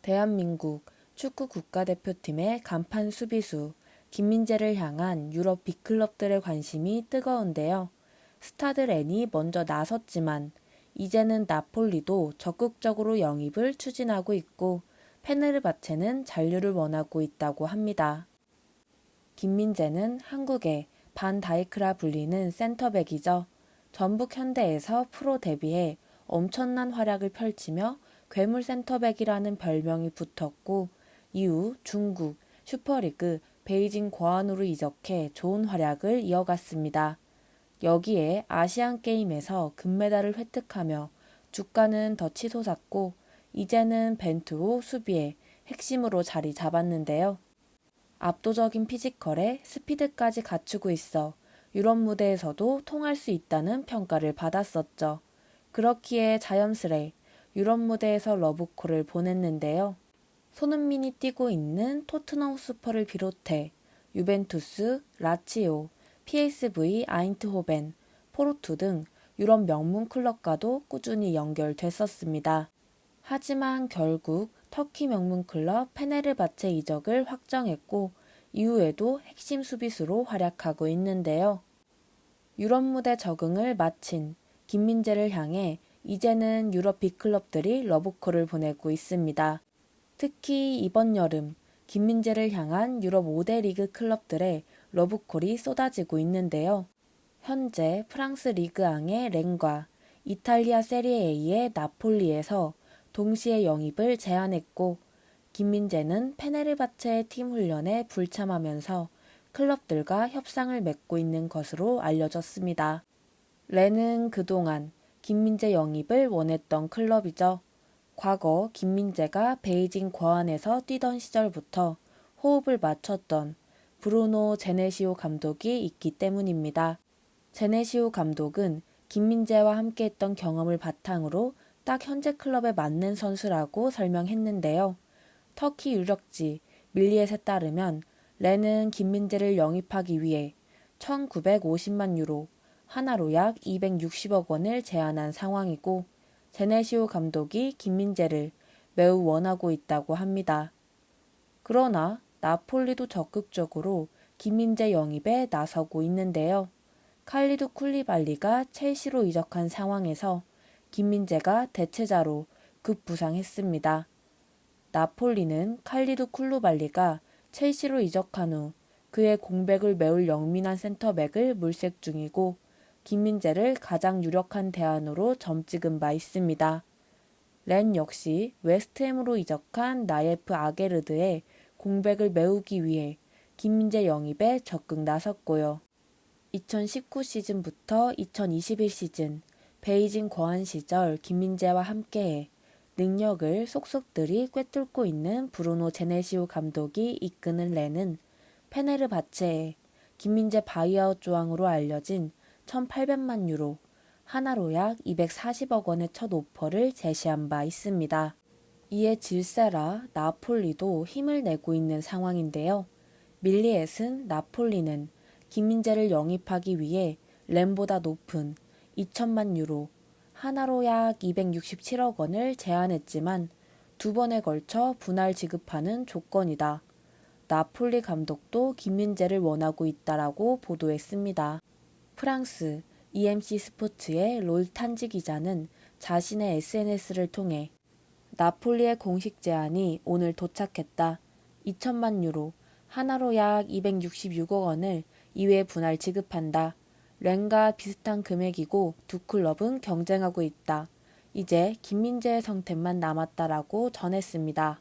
대한민국 축구 국가대표팀의 간판 수비수 김민재를 향한 유럽 빅클럽들의 관심이 뜨거운데요. 스타드 렌이 먼저 나섰지만 이제는 나폴리도 적극적으로 영입을 추진하고 있고 페네르바체는 잔류를 원하고 있다고 합니다. 김민재는 한국의 반 다이크라 불리는 센터백이죠. 전북 현대에서 프로 데뷔해 엄청난 활약을 펼치며 괴물 센터백이라는 별명이 붙었고 이후 중국 슈퍼리그 베이징 고안으로 이적해 좋은 활약을 이어갔습니다. 여기에 아시안게임에서 금메달을 획득하며 주가는 더 치솟았고 이제는 벤투호 수비의 핵심으로 자리 잡았는데요. 압도적인 피지컬에 스피드까지 갖추고 있어 유럽 무대에서도 통할 수 있다는 평가를 받았었죠. 그렇기에 자연스레 유럽 무대에서 러브콜을 보냈는데요. 손흥민이 뛰고 있는 토트넘 호스퍼를 비롯해 유벤투스, 라치오, PSV 아인트호벤, 포르투 등 유럽 명문 클럽과도 꾸준히 연결됐었습니다. 하지만 결국 터키 명문 클럽 페네르바체 이적을 확정했고 이후에도 핵심 수비수로 활약하고 있는데요. 유럽 무대 적응을 마친 김민재를 향해 이제는 유럽 빅클럽들이 러브콜을 보내고 있습니다. 특히 이번 여름 김민재를 향한 유럽 5대 리그 클럽들의 러브콜이 쏟아지고 있는데요. 현재 프랑스 리그앙의 렌과 이탈리아 세리에A의 나폴리에서 동시에 영입을 제안했고 김민재는 페네르바체의 팀 훈련에 불참하면서 클럽들과 협상을 맺고 있는 것으로 알려졌습니다. 렌은 그동안 김민재 영입을 원했던 클럽이죠. 과거 김민재가 베이징 고안에서 뛰던 시절부터 호흡을 맞췄던 브루노 제네시오 감독이 있기 때문입니다. 제네시오 감독은 김민재와 함께했던 경험을 바탕으로 딱 현재 클럽에 맞는 선수라고 설명했는데요. 터키 유력지 밀리엣에 따르면 렌은 김민재를 영입하기 위해 1950만 유로, 하나로 약 260억 원을 제안한 상황이고 제네시오 감독이 김민재를 매우 원하고 있다고 합니다. 그러나 나폴리도 적극적으로 김민재 영입에 나서고 있는데요. 칼리두 쿨리발리가 첼시로 이적한 상황에서 김민재가 대체자로 급부상했습니다. 나폴리는 칼리두 쿨루발리가 첼시로 이적한 후 그의 공백을 메울 영민한 센터백을 물색 중이고 김민재를 가장 유력한 대안으로 점찍은 바 있습니다. 렌 역시 웨스트햄으로 이적한 나예프 아게르드의 공백을 메우기 위해 김민재 영입에 적극 나섰고요. 2019 시즌부터 2021 시즌 베이징 고안 시절 김민재와 함께해 능력을 속속들이 꿰뚫고 있는 브루노 제네시오 감독이 이끄는 렌은 페네르바체에 김민재 바이아웃 조항으로 알려진 1,800만 유로, 하나로 약 240억 원의 첫 오퍼를 제시한 바 있습니다. 이에 질세라 나폴리도 힘을 내고 있는 상황인데요. 밀리엣은 나폴리는 김민재를 영입하기 위해 렌보다 높은 2천만 유로, 하나로 약 267억 원을 제안했지만 두 번에 걸쳐 분할 지급하는 조건이다. 나폴리 감독도 김민재를 원하고 있다라고 보도했습니다. 프랑스 EMC 스포츠의 롤 탄지 기자는 자신의 SNS를 통해 나폴리의 공식 제안이 오늘 도착했다. 2천만 유로, 하나로 약 266억 원을 이외에 분할 지급한다. 렌과 비슷한 금액이고 두 클럽은 경쟁하고 있다. 이제 김민재의 성택만 남았다라고 전했습니다.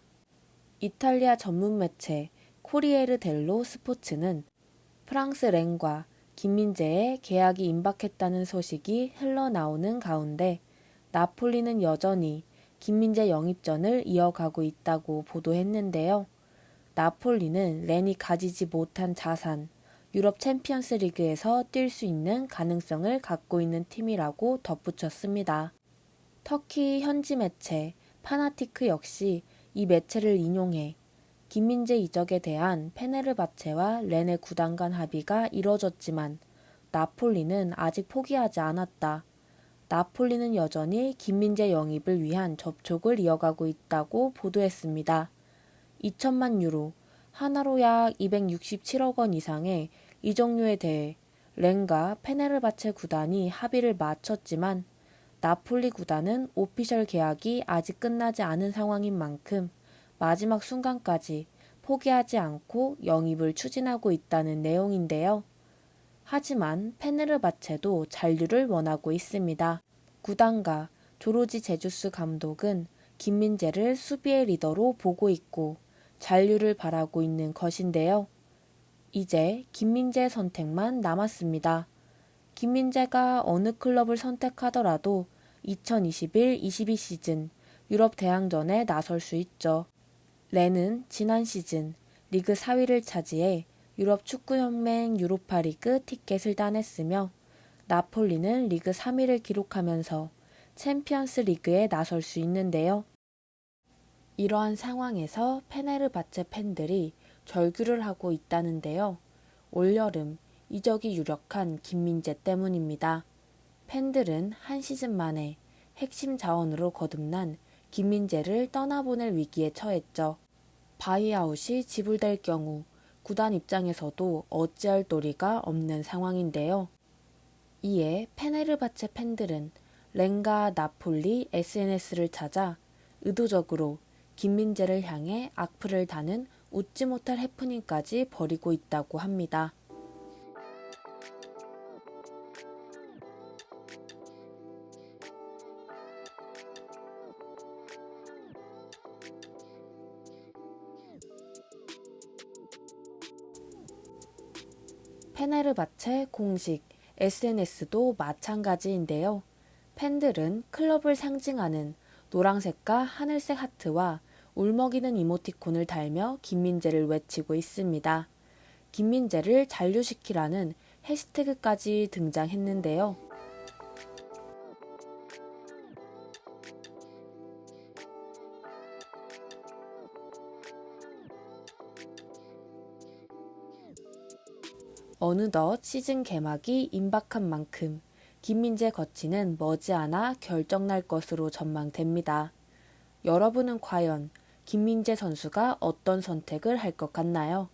이탈리아 전문 매체 코리에르 델로 스포츠는 프랑스 렌과 김민재의 계약이 임박했다는 소식이 흘러나오는 가운데 나폴리는 여전히 김민재 영입전을 이어가고 있다고 보도했는데요. 나폴리는 렌이 가지지 못한 자산, 유럽 챔피언스 리그에서 뛸 수 있는 가능성을 갖고 있는 팀이라고 덧붙였습니다. 터키 현지 매체 파나티크 역시 이 매체를 인용해 김민재 이적에 대한 페네르바체와 렌의 구단 간 합의가 이뤄졌지만 나폴리는 아직 포기하지 않았다. 나폴리는 여전히 김민재 영입을 위한 접촉을 이어가고 있다고 보도했습니다. 2천만 유로, 하나로 약 267억 원 이상의 이적료에 대해 렌과 페네르바체 구단이 합의를 마쳤지만 나폴리 구단은 오피셜 계약이 아직 끝나지 않은 상황인 만큼 마지막 순간까지 포기하지 않고 영입을 추진하고 있다는 내용인데요. 하지만 페네르바체도 잔류를 원하고 있습니다. 구단과 조르지 제주스 감독은 김민재를 수비의 리더로 보고 있고 잔류를 바라고 있는 것인데요. 이제 김민재 선택만 남았습니다. 김민재가 어느 클럽을 선택하더라도 2021-22 시즌 유럽 대항전에 나설 수 있죠. 렌은 지난 시즌 리그 4위를 차지해 유럽 축구연맹 유로파리그 티켓을 따냈으며 나폴리는 리그 3위를 기록하면서 챔피언스 리그에 나설 수 있는데요. 이러한 상황에서 페네르바체 팬들이 절규를 하고 있다는데요. 올여름 이적이 유력한 김민재 때문입니다. 팬들은 한 시즌 만에 핵심 자원으로 거듭난 김민재를 떠나보낼 위기에 처했죠. 바이아웃이 지불될 경우 구단 입장에서도 어찌할 도리가 없는 상황인데요. 이에 페네르바체 팬들은 렌과 나폴리 SNS를 찾아 의도적으로 김민재를 향해 악플을 다는 웃지 못할 해프닝까지 벌이고 있다고 합니다. 페네르바체 공식 SNS도 마찬가지인데요. 팬들은 클럽을 상징하는 노란색과 하늘색 하트와 울먹이는 이모티콘을 달며 김민재를 외치고 있습니다. 김민재를 잔류시키라는 해시태그까지 등장했는데요. 어느덧 시즌 개막이 임박한 만큼 김민재 거치는 머지않아 결정날 것으로 전망됩니다. 여러분은 과연 김민재 선수가 어떤 선택을 할 것 같나요?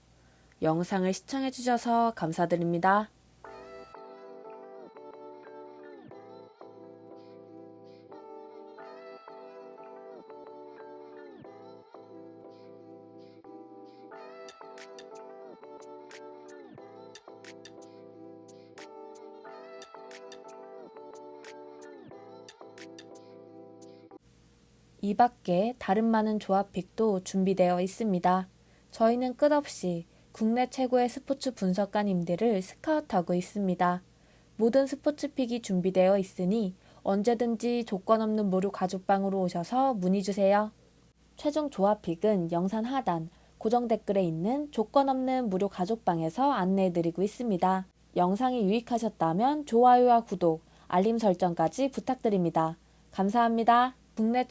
영상을 시청해주셔서 감사드립니다. 이 밖에 다른 많은 조합픽도 준비되어 있습니다. 저희는 끝없이 국내 최고의 스포츠 분석가님들을 스카우트하고 있습니다. 모든 스포츠픽이 준비되어 있으니 언제든지 조건 없는 무료 가족방으로 오셔서 문의주세요. 최종 조합픽은 영상 하단 고정 댓글에 있는 조건 없는 무료 가족방에서 안내해드리고 있습니다. 영상이 유익하셨다면 좋아요와 구독, 알림 설정까지 부탁드립니다. 감사합니다. 국내